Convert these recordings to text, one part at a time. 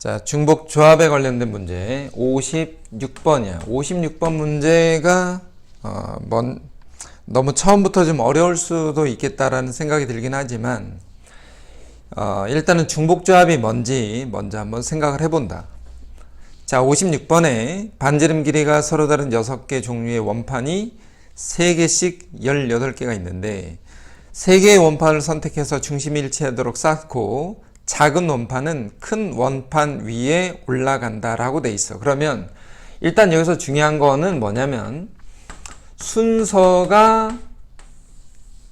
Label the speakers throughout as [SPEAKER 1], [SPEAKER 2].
[SPEAKER 1] 자, 중복 조합에 관련된 문제 56번이야. 56번 문제가 너무 처음부터 좀 어려울 수도 있겠다라는 생각이 들긴 하지만 일단은 중복 조합이 뭔지 먼저 한번 생각을 해본다. 자, 56번에 반지름 길이가 서로 다른 6개 종류의 원판이 3개씩 18개가 있는데 3개의 원판을 선택해서 중심이 일치하도록 쌓고 작은 원판은 큰 원판 위에 올라간다 라고 돼 있어. 그러면 일단 여기서 중요한 거는 뭐냐면 순서가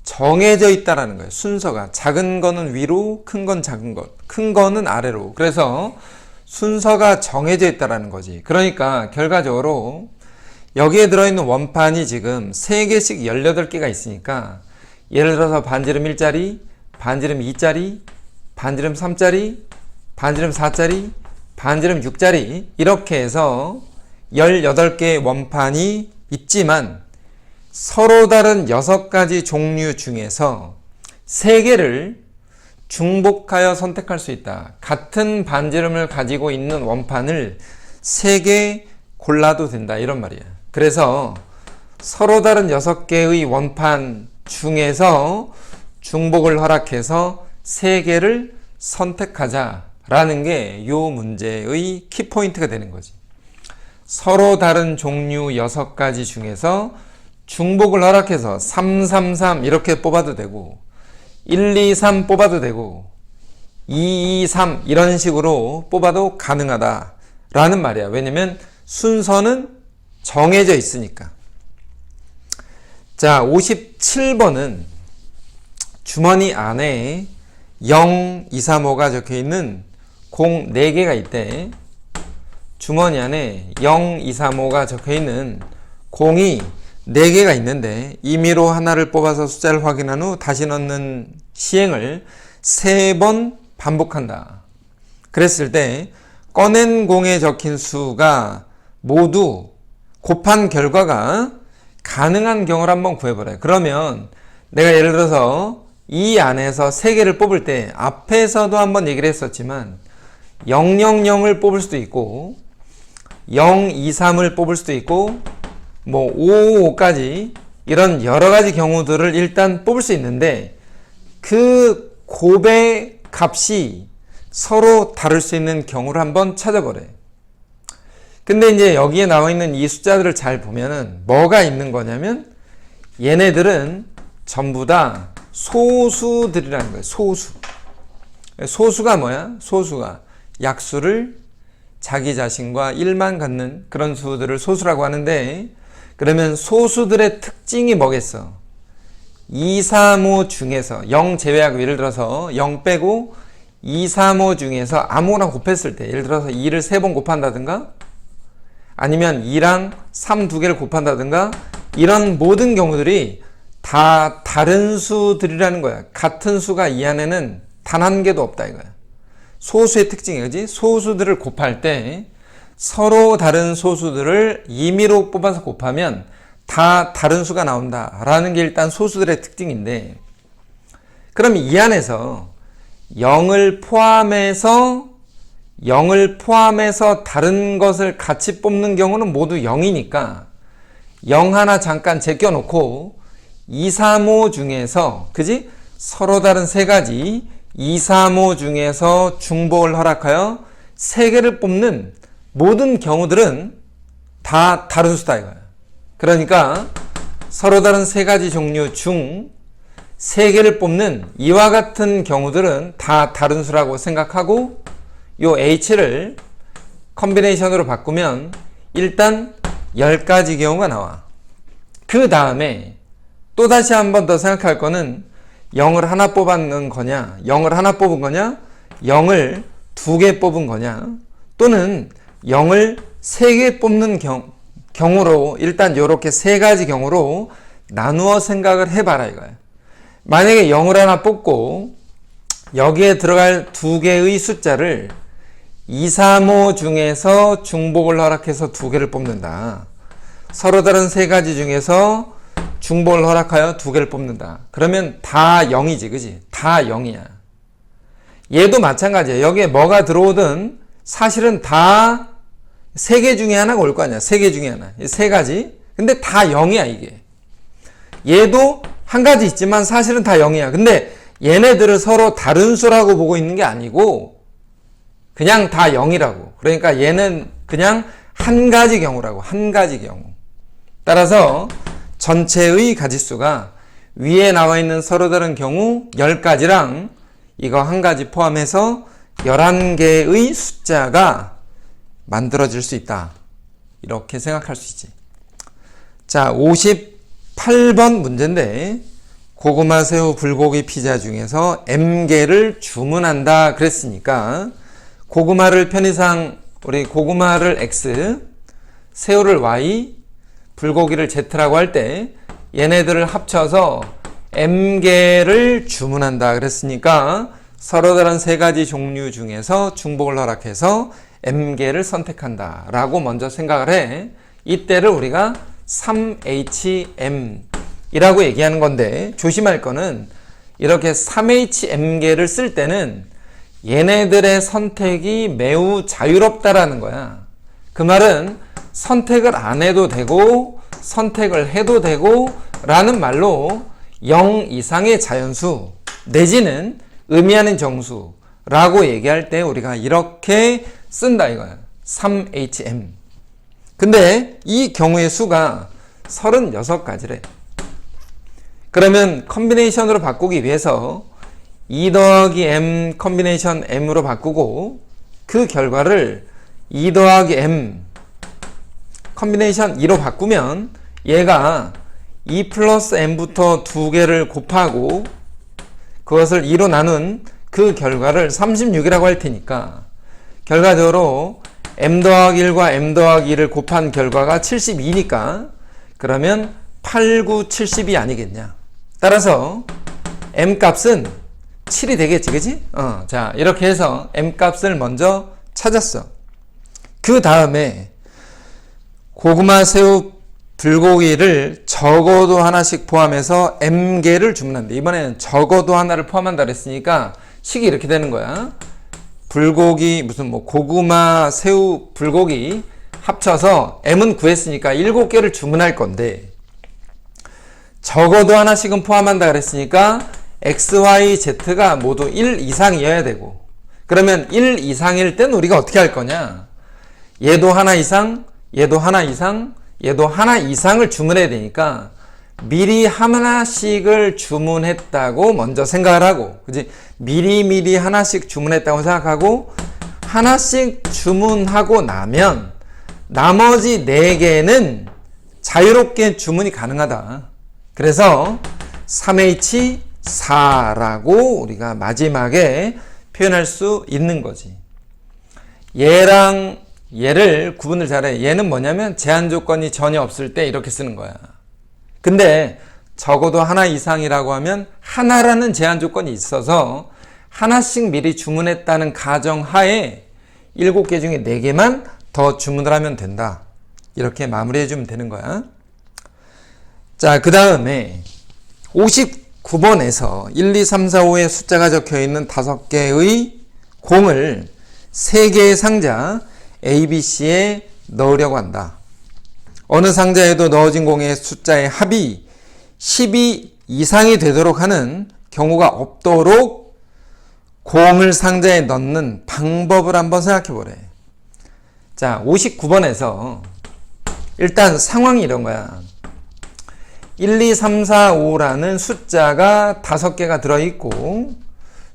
[SPEAKER 1] 정해져 있다라는 거예요. 순서가 작은 거는 위로, 큰 건 작은 것, 큰 거는 아래로. 그래서 순서가 정해져 있다라는 거지. 그러니까 결과적으로 여기에 들어있는 원판이 지금 3개씩 18개가 있으니까 예를 들어서 반지름 1짜리, 반지름 2짜리, 반지름 3짜리, 반지름 4짜리, 반지름 6짜리 이렇게 해서 18개의 원판이 있지만 서로 다른 6가지 종류 중에서 3개를 중복하여 선택할 수 있다. 같은 반지름을 가지고 있는 원판을 3개 골라도 된다 이런 말이야. 그래서 서로 다른 6개의 원판 중에서 중복을 허락해서 3개를 선택하자라는 게 이 문제의 키포인트가 되는 거지. 서로 다른 종류 6가지 중에서 중복을 허락해서 3, 3, 3 이렇게 뽑아도 되고 1, 2, 3 뽑아도 되고 2, 2, 3 이런 식으로 뽑아도 가능하다라는 말이야. 왜냐면 순서는 정해져 있으니까. 자, 57번은 주머니 안에 0, 2, 3, 5가 적혀있는 공 4개가 있대. 주머니 안에 0, 2, 3, 5가 적혀있는 공이 4개가 있는데 임의로 하나를 뽑아서 숫자를 확인한 후 다시 넣는 시행을 3번 반복한다. 그랬을 때 꺼낸 공에 적힌 수가 모두 곱한 결과가 가능한 경우를 한번 구해보래. 그러면 내가 예를 들어서 이 안에서 3개를 뽑을 때 앞에서도 한번 얘기를 했었지만 0, 0, 0을 뽑을 수도 있고 0, 2, 3을 뽑을 수도 있고 뭐 5, 5까지 이런 여러 가지 경우들을 일단 뽑을 수 있는데 그 곱의 값이 서로 다를 수 있는 경우를 한번 찾아보래. 근데 이제 여기에 나와 있는 이 숫자들을 잘 보면은 뭐가 있는 거냐면 얘네들은 전부 다 소수들이라는 거예요. 소수. 소수가 뭐야? 소수가 약수를 자기 자신과 1만 갖는 그런 수들을 소수라고 하는데 그러면 소수들의 특징이 뭐겠어? 2, 3, 5 중에서 0 제외하고 예를 들어서 0 빼고 2, 3, 5 중에서 아무거나 곱했을 때 예를 들어서 2를 3번 곱한다든가 아니면 2랑 3 2개를 곱한다든가 이런 모든 경우들이 다 다른 수들이라는 거야. 같은 수가 이 안에는 단 한 개도 없다 이거야. 소수의 특징이 그지? 소수들을 곱할 때 서로 다른 소수들을 임의로 뽑아서 곱하면 다 다른 수가 나온다라는 게 일단 소수들의 특징인데 그럼 이 안에서 0을 포함해서 다른 것을 같이 뽑는 경우는 모두 0이니까 0 하나 잠깐 제껴놓고 2, 3, 5 중에서 그지? 서로 다른 3가지 2, 3, 5 중에서 중복을 허락하여 3개를 뽑는 모든 경우들은 다 다른 수다 이거야. 그러니까 서로 다른 3가지 종류 중 3개를 뽑는 이와 같은 경우들은 다 다른 수라고 생각하고 요 H를 컨비네이션으로 바꾸면 일단 10가지 경우가 나와. 그 다음에 또다시 한 번 더 생각할 거는 0을 하나 뽑았는 거냐 0을 하나 뽑은 거냐 0을 2개 뽑은 거냐 또는 0을 3개 뽑는 경우로 일단 이렇게 3가지 경우로 나누어 생각을 해봐라 이거야. 만약에 0을 하나 뽑고 여기에 들어갈 2개의 숫자를 2, 3, 5 중에서 중복을 허락해서 2개를 뽑는다. 서로 다른 3가지 중에서 중복을 허락하여 2개를 뽑는다. 그러면 다 0이지 그지? 다 0이야. 얘도 마찬가지야. 여기에 뭐가 들어오든 사실은 다 3개 중에 하나가 올 거 아니야. 3개 중에 하나. 3가지. 근데 다 0이야, 이게. 얘도 한 가지 있지만 사실은 다 0이야. 근데 얘네들을 서로 다른 수라고 보고 있는 게 아니고 그냥 다 0이라고. 그러니까 얘는 그냥 한 가지 경우라고. 한 가지 경우. 따라서 전체의 가지수가 위에 나와 있는 서로 다른 경우 10가지랑 이거 한 가지 포함해서 11개의 숫자가 만들어질 수 있다. 이렇게 생각할 수 있지. 자, 58번 문제인데 고구마, 새우, 불고기 피자 중에서 M개를 주문한다 그랬으니까 고구마를 편의상 우리 고구마를 X, 새우를 Y, 불고기를 Z라고 할 때 얘네들을 합쳐서 M개를 주문한다 그랬으니까 서로 다른 3가지 종류 중에서 중복을 허락해서 M개를 선택한다 라고 먼저 생각을 해. 이때를 우리가 3HM 이라고 얘기하는 건데 조심할 거는 이렇게 3HM개를 쓸 때는 얘네들의 선택이 매우 자유롭다라는 거야. 그 말은 선택을 안 해도 되고 선택을 해도 되고 라는 말로 0 이상의 자연수 내지는 의미하는 정수라고 얘기할 때 우리가 이렇게 쓴다 이거야. 3HM. 근데 이 경우의 수가 36가지래. 그러면 컨비네이션으로 바꾸기 위해서 2 더하기 M 컨비네이션 M으로 바꾸고 그 결과를 2 더하기 M 컨비네이션 2로 바꾸면 얘가 2 플러스 M부터 2개를 곱하고 그것을 2로 나눈 그 결과를 36이라고 할 테니까 결과적으로 M 더하기 1과 M 더하기 2를 곱한 결과가 72니까 그러면 8, 9, 70이 아니겠냐. 따라서 M 값은 7이 되겠지, 그지? 자, 이렇게 해서 M 값을 먼저 찾았어. 그 다음에 고구마, 새우, 불고기를 적어도 하나씩 포함해서 M개를 주문한다. 이번에는 적어도 하나를 포함한다 그랬으니까 식이 이렇게 되는 거야. 불고기, 무슨 뭐 고구마, 새우, 불고기 합쳐서 M은 구했으니까 7개를 주문할 건데 적어도 하나씩은 포함한다 그랬으니까 X, Y, Z가 모두 1 이상이어야 되고 그러면 1 이상일 땐 우리가 어떻게 할 거냐. 얘도 하나 이상, 얘도 하나 이상, 얘도 하나 이상을 주문해야 되니까 미리 하나씩을 주문했다고 먼저 생각을 하고 그지? 미리 하나씩 주문했다고 생각하고 하나씩 주문하고 나면 나머지 4개는 자유롭게 주문이 가능하다. 그래서 3H4라고 우리가 마지막에 표현할 수 있는 거지. 얘랑 얘를 구분을 잘해. 얘는 뭐냐면 제한 조건이 전혀 없을 때 이렇게 쓰는 거야. 근데 적어도 하나 이상이라고 하면 하나라는 제한 조건이 있어서 하나씩 미리 주문했다는 가정하에 7개 중에 4개만 더 주문을 하면 된다. 이렇게 마무리해 주면 되는 거야. 자, 그 다음에 59번에서 1, 2, 3, 4, 5의 숫자가 적혀 있는 5개의 공을 3개의 상자 A, B, C에 넣으려고 한다. 어느 상자에도 넣어진 공의 숫자의 합이 12 이상이 되도록 하는 경우가 없도록 공을 상자에 넣는 방법을 한번 생각해 보래. 자, 59번에서 일단 상황이 이런 거야. 1, 2, 3, 4, 5라는 숫자가 5개가 들어있고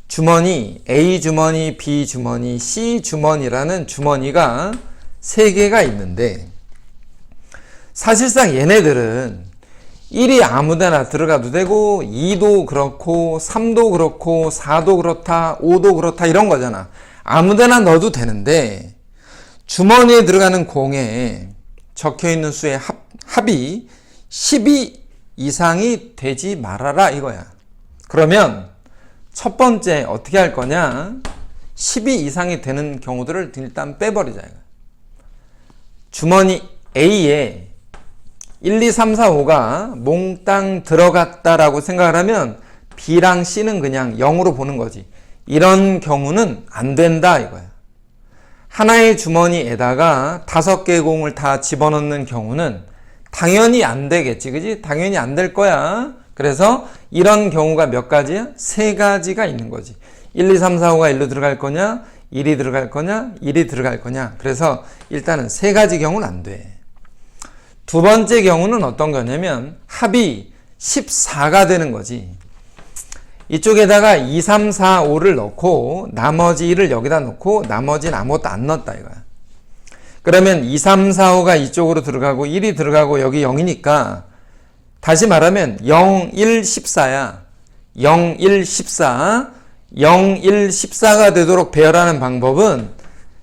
[SPEAKER 1] 주머니, A 주머니, B 주머니, C 주머니라는 주머니가 3개가 있는데 사실상 얘네들은 1이 아무데나 들어가도 되고 2도 그렇고 3도 그렇고 4도 그렇다 5도 그렇다 이런 거잖아. 아무데나 넣어도 되는데 주머니에 들어가는 공에 적혀있는 수의 합이 12 이상이 되지 말아라 이거야. 그러면 첫 번째 어떻게 할 거냐. 12 이상이 되는 경우들을 일단 빼버리자 이거야. 주머니 A에 1, 2, 3, 4, 5가 몽땅 들어갔다라고 생각을 하면 B랑 C는 그냥 0으로 보는 거지. 이런 경우는 안 된다 이거야. 하나의 주머니에다가 5개의 공을 다 집어넣는 경우는 당연히 안 되겠지, 그지? 당연히 안 될 거야. 그래서 이런 경우가 몇 가지야? 3가지가 있는 거지. 1, 2, 3, 4, 5가 1로 들어갈 거냐? 1이 들어갈 거냐? 1이 들어갈 거냐? 그래서 일단은 3가지 경우는 안 돼. 두 번째 경우는 어떤 거냐면 합이 14가 되는 거지. 이쪽에다가 2, 3, 4, 5를 넣고 나머지 1을 여기다 넣고 나머지는 아무것도 안 넣었다 이거야. 그러면 2, 3, 4, 5가 이쪽으로 들어가고 1이 들어가고 여기 0이니까 다시 말하면 0, 1, 14야. 0, 1, 14. 0, 1, 14가 되도록 배열하는 방법은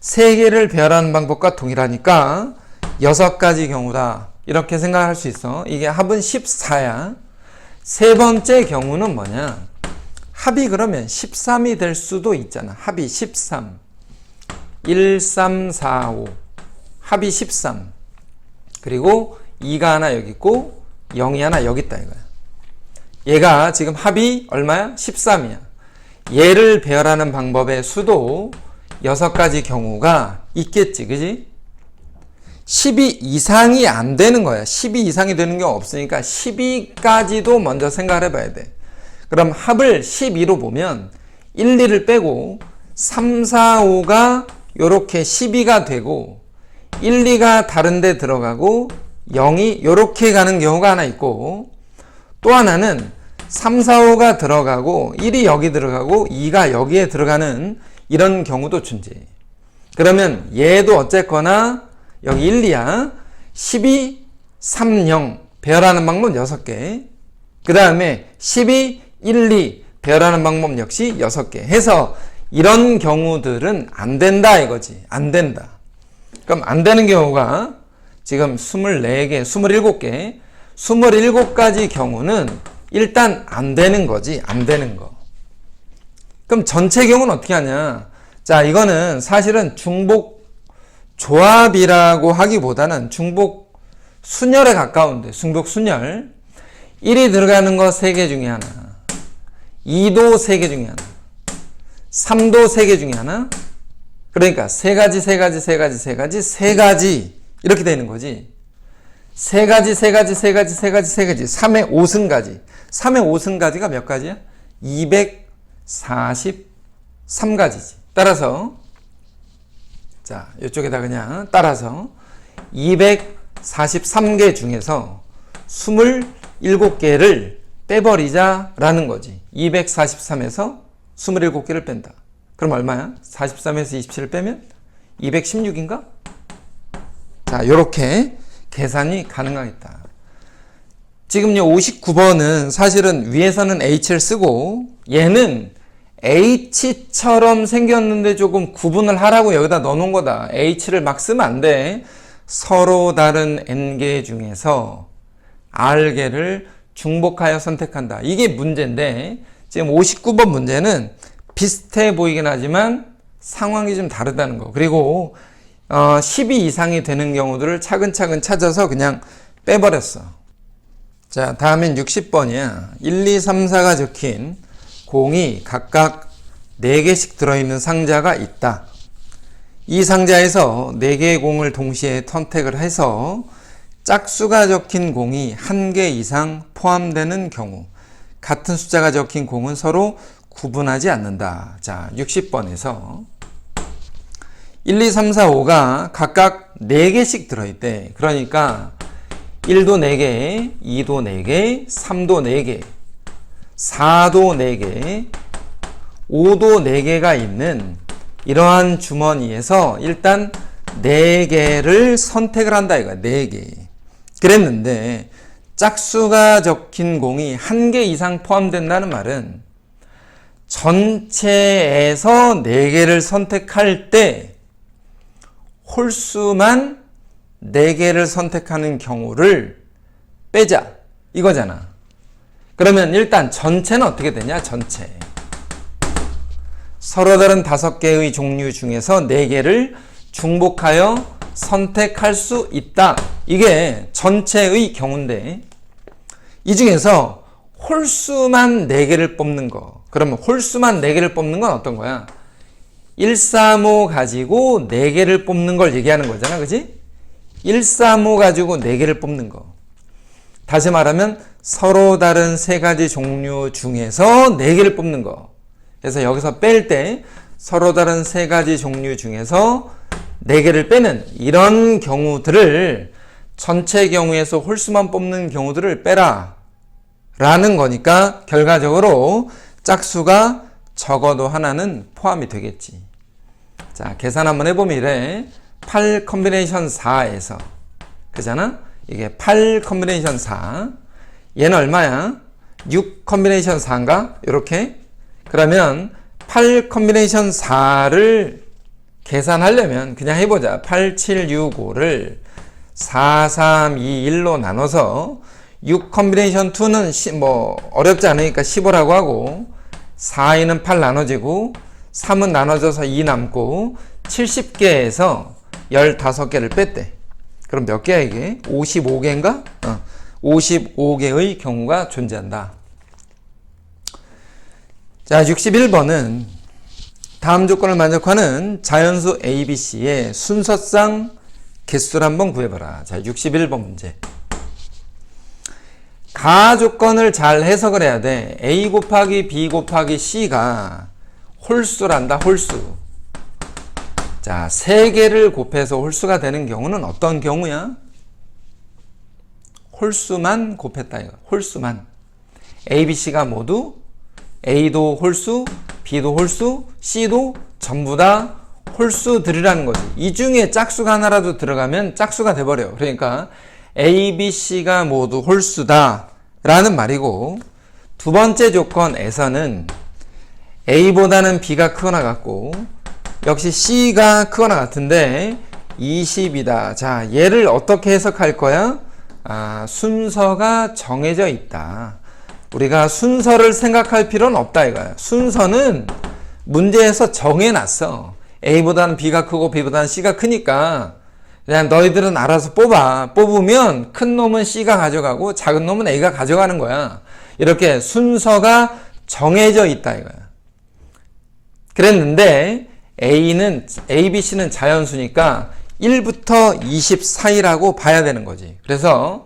[SPEAKER 1] 3개를 배열하는 방법과 동일하니까 6가지 경우다. 이렇게 생각할 수 있어. 이게 합은 14야. 세 번째 경우는 뭐냐? 합이 그러면 13이 될 수도 있잖아. 합이 13. 1, 3, 4, 5. 합이 13. 그리고 2가 하나 여기 있고 0이 하나 여기 있다 이거야. 얘가 지금 합이 얼마야? 13이야. 얘를 배열하는 방법의 수도 6가지 경우가 있겠지. 그지? 12 이상이 안 되는 거야. 12 이상이 되는 경우 없으니까 12까지도 먼저 생각을 해봐야 돼. 그럼 합을 12로 보면 1, 2를 빼고 3, 4, 5가 요렇게 12가 되고 1, 2가 다른 데 들어가고 0이 요렇게 가는 경우가 하나 있고 또 하나는 3, 4, 5가 들어가고 1이 여기 들어가고 2가 여기에 들어가는 이런 경우도 존재해. 그러면 얘도 어쨌거나 여기 1, 2야. 12, 3, 0 배열하는 방법 6개. 그 다음에 12, 1, 2 배열하는 방법 역시 6개 해서 이런 경우들은 안 된다 이거지. 안 된다. 그럼 안 되는 경우가 지금 24개, 27개, 27가지 경우는 일단 안 되는 거지. 안 되는 거. 그럼 전체 경우는 어떻게 하냐? 자, 이거는 사실은 중복 조합이라고 하기보다는 중복 순열에 가까운데, 중복 순열. 1이 들어가는 거 3개 중에 하나. 2도 3개 중에 하나. 3도 3개 중에 하나. 그러니까 3가지, 3가지, 3가지, 3가지, 3가지. 이렇게 되는 거지. 3가지, 3가지, 3가지, 3가지, 3가지. 3의 5승가지. 3의 5승가지가 몇 가지야? 243가지지. 따라서, 자, 이쪽에다 그냥 따라서 243개 중에서 27개를 빼버리자라는 거지. 243에서 27개를 뺀다. 그럼 얼마야? 43에서 27을 빼면 216인가? 자, 요렇게 계산이 가능하겠다. 지금요 59번은 사실은 위에서는 H를 쓰고 얘는 H처럼 생겼는데 조금 구분을 하라고 여기다 넣어놓은 거다. H를 막 쓰면 안 돼. 서로 다른 N개 중에서 R개를 중복하여 선택한다. 이게 문제인데 지금 59번 문제는 비슷해 보이긴 하지만 상황이 좀 다르다는 거. 그리고 12 이상이 되는 경우들을 차근차근 찾아서 그냥 빼버렸어. 자, 다음엔 60번이야. 1, 2, 3, 4가 적힌 공이 각각 4개씩 들어있는 상자가 있다. 이 상자에서 4개의 공을 동시에 선택을 해서 짝수가 적힌 공이 1개 이상 포함되는 경우 같은 숫자가 적힌 공은 서로 구분하지 않는다. 자, 60번에서 1, 2, 3, 4, 5가 각각 4개씩 들어있대. 그러니까 1도 4개, 2도 4개, 3도 4개, 4도 4개, 5도 4개가 있는 이러한 주머니에서 일단 4개를 선택을 한다 이거야. 4개. 그랬는데 짝수가 적힌 공이 1개 이상 포함된다는 말은 전체에서 4개를 선택할 때 홀수만 4개를 선택하는 경우를 빼자 이거잖아. 그러면 일단 전체는 어떻게 되냐? 전체 서로 다른 5개의 종류 중에서 4개를 중복하여 선택할 수 있다. 이게 전체의 경우인데 이 중에서 홀수만 4개를 뽑는 거. 그러면 홀수만 4개를 뽑는 건 어떤 거야? 135 가지고 4개를 뽑는 걸 얘기하는 거잖아. 그지? 135 가지고 4개를 뽑는 거. 다시 말하면 서로 다른 3가지 종류 중에서 4개를 뽑는 거. 그래서 여기서 뺄 때 서로 다른 3가지 종류 중에서 4개를 빼는 이런 경우들을 전체 경우에서 홀수만 뽑는 경우들을 빼라 라는 거니까 결과적으로 짝수가 적어도 하나는 포함이 되겠지. 자, 계산 한번 해보면 이래. 8 컨비네이션 4에서 그잖아? 이게 8 컨비네이션 4 얘는 얼마야? 6 컨비네이션 4인가? 이렇게. 그러면 8 컨비네이션 4를 계산하려면 그냥 해보자. 8, 7, 6, 5를 4, 3, 2, 1로 나눠서 6 컨비네이션 2는 뭐 어렵지 않으니까 15라고 하고 4, 2는 8 나눠지고 3은 나눠져서 2 남고 70개에서 15개를 뺐대. 그럼 몇 개야 이게? 55개인가? 55개의 경우가 존재한다. 자, 61번은 다음 조건을 만족하는 자연수 ABC의 순서상 개수를 한번 구해봐라. 자, 61번 문제. 가 조건을 잘 해석을 해야 돼. A 곱하기 B 곱하기 C가 홀수란다, 홀수. 자, 3개를 곱해서 홀수가 되는 경우는 어떤 경우야? 홀수만 곱했다, 이거. 홀수만. A, B, C가 모두 A도 홀수, B도 홀수, C도 전부 다 홀수들이라는 거지. 이 중에 짝수가 하나라도 들어가면 짝수가 돼버려요. 그러니까 A, B, C가 모두 홀수다 라는 말이고, 두 번째 조건에서는 A보다는 B가 크거나 같고 역시 C가 크거나 같은데 20이다. 자, 얘를 어떻게 해석할 거야? 순서가 정해져 있다. 우리가 순서를 생각할 필요는 없다 이거야. 순서는 문제에서 정해놨어. A보다는 B가 크고 B보다는 C가 크니까 그냥 너희들은 알아서 뽑아. 뽑으면 큰 놈은 C가 가져가고 작은 놈은 A가 가져가는 거야. 이렇게 순서가 정해져 있다 이거야. 그랬는데 A, B, C는 자연수니까 1부터 20 사이라고 봐야 되는 거지. 그래서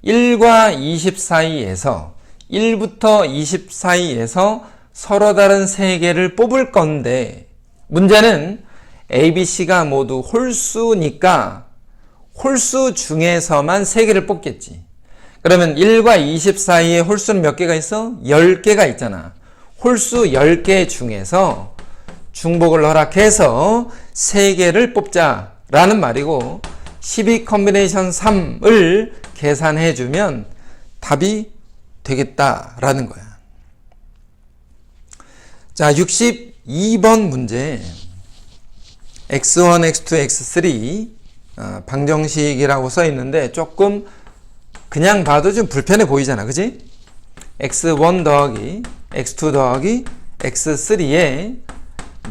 [SPEAKER 1] 1과 20 사이에서 1부터 20 사이에서 서로 다른 3개를 뽑을 건데 문제는 A, B, C가 모두 홀수니까 홀수 중에서만 3개를 뽑겠지. 그러면 1과 20 사이에 홀수는 몇 개가 있어? 10개가 있잖아. 홀수 10개 중에서 중복을 허락해서 3개를 뽑자라는 말이고 12 컨비네이션 3을 계산해주면 답이 되겠다라는 거야. 자, 62번 문제. x1, x2, x3 방정식이라고 써 있는데 조금 그냥 봐도 좀 불편해 보이잖아. 그지? x1 더하기 x2 더하기 x3에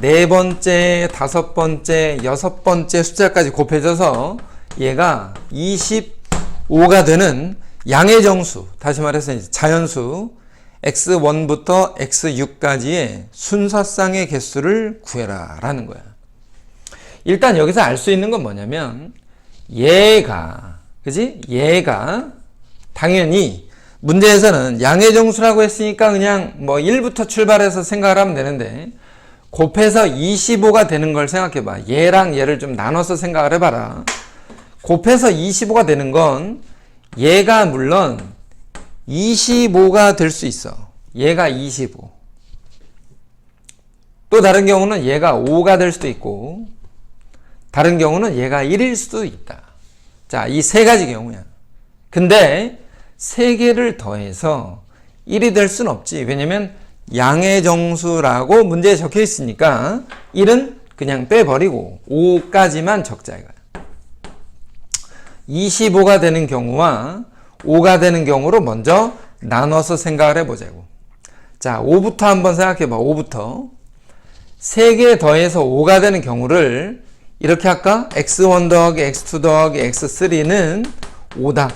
[SPEAKER 1] 4번째, 5번째, 6번째 숫자까지 곱해져서 얘가 25가 되는 양의 정수, 다시 말해서 이제 자연수 x1부터 x6까지의 순서상의 개수를 구해라 라는 거야. 일단 여기서 알 수 있는 건 뭐냐면 얘가, 그지? 얘가 당연히 문제에서는 양의 정수라고 했으니까 그냥 뭐 1부터 출발해서 생각을 하면 되는데 곱해서 25가 되는 걸 생각해봐. 얘랑 얘를 좀 나눠서 생각을 해봐라. 곱해서 25가 되는 건 얘가 물론 25가 될 수 있어. 얘가 25. 또 다른 경우는 얘가 5가 될 수도 있고 다른 경우는 얘가 1일 수도 있다. 자, 이 3가지 경우야. 근데 3개를 더해서 1이 될 수는 없지. 왜냐면 양의 정수라고 문제에 적혀 있으니까 1은 그냥 빼버리고 5까지만 적자 이거야. 25가 되는 경우와 5가 되는 경우로 먼저 나눠서 생각을 해보자고. 자, 5부터 한번 생각해봐. 5부터 3개 더해서 5가 되는 경우를 이렇게 할까? x1 더하기 x2 더하기 x3는 5다.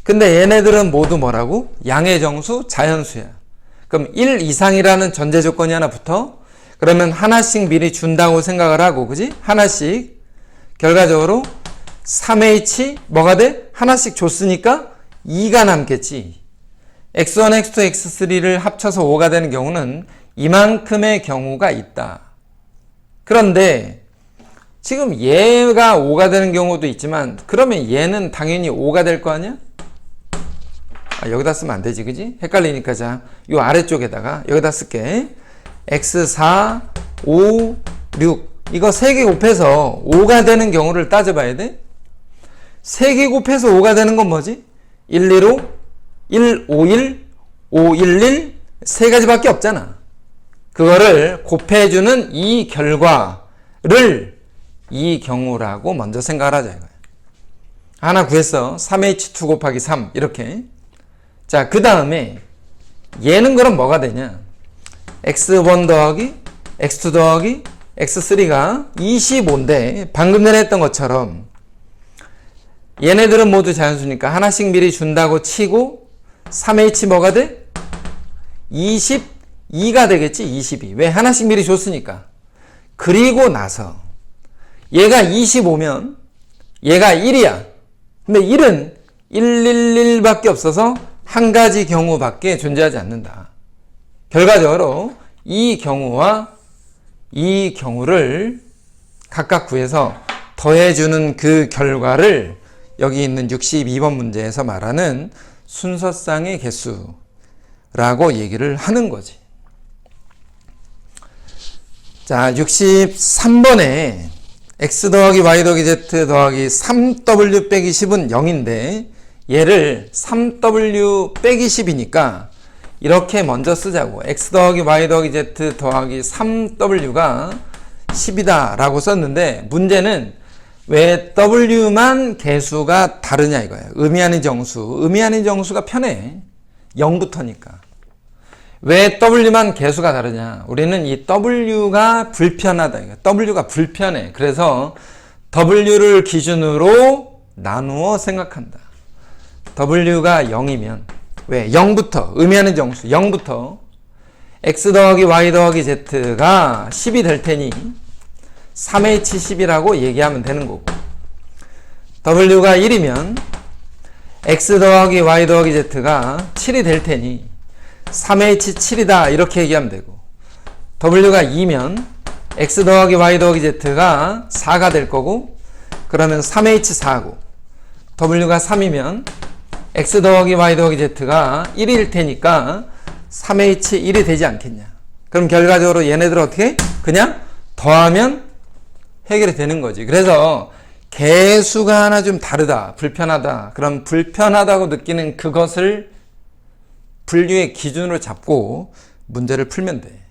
[SPEAKER 1] 근데 얘네들은 모두 뭐라고? 양의 정수, 자연수야. 그럼 1 이상이라는 전제 조건이 하나 붙어? 그러면 하나씩 미리 준다고 생각을 하고, 그지? 하나씩. 결과적으로 3H 뭐가 돼? 하나씩 줬으니까 2가 남겠지. X1, X2, X3를 합쳐서 5가 되는 경우는 이만큼의 경우가 있다. 그런데 지금 얘가 5가 되는 경우도 있지만 그러면 얘는 당연히 5가 될 거 아니야? 여기다 쓰면 안 되지, 그지? 헷갈리니까 자, 요 아래쪽에다가 여기다 쓸게. X4, 5, 6 이거 3개 곱해서 5가 되는 경우를 따져봐야 돼. 3개 곱해서 5가 되는 건 뭐지? 115, 151, 511 세 가지밖에 없잖아. 그거를 곱해주는 이 결과를 이 경우라고 먼저 생각을 하자 이거야. 하나 구했어. 3H2 곱하기 3 이렇게. 자, 그 다음에 얘는 그럼 뭐가 되냐? X1 더하기 X2 더하기 X3가 25인데 방금 전에 했던 것처럼 얘네들은 모두 자연수니까 하나씩 미리 준다고 치고 3H 뭐가 돼? 22가 되겠지. 22. 왜? 하나씩 미리 줬으니까. 그리고 나서 얘가 25면 얘가 1이야. 근데 1은 111밖에 없어서 한 가지 경우밖에 존재하지 않는다. 결과적으로 이 경우와 이 경우를 각각 구해서 더해주는 그 결과를 여기 있는 62번 문제에서 말하는 순서쌍의 개수라고 얘기를 하는 거지. 자, 63번에 x 더하기 y 더하기 z 더하기 3w 빼기 10은 0인데 얘를 3w 빼기 10이니까 이렇게 먼저 쓰자고. x 더하기 y 더하기 z 더하기 3w가 10이다 라고 썼는데 문제는 왜 w만 개수가 다르냐 이거예요. 의미하는 정수. 의미하는 정수가 편해. 0부터니까. 왜 w만 개수가 다르냐? 우리는 이 w가 불편하다. w가 불편해. 그래서 w를 기준으로 나누어 생각한다. w가 0이면 왜? 0부터 의미하는 정수 0부터 x 더하기 y 더하기 z가 10이 될 테니 3h10이라고 얘기하면 되는 거고, w가 1이면 x 더하기 y 더하기 z가 7이 될 테니 3h7이다 이렇게 얘기하면 되고, w가 2면 x 더하기 y 더하기 z가 4가 될 거고 그러면 3h4고, w가 3이면 x 더하기 y 더하기 z가 1일 테니까 3h1이 되지 않겠냐. 그럼 결과적으로 얘네들 어떻게? 그냥 더하면 해결이 되는 거지. 그래서 개수가 하나 좀 다르다, 불편하다. 그럼 불편하다고 느끼는 그것을 분류의 기준으로 잡고 문제를 풀면 돼.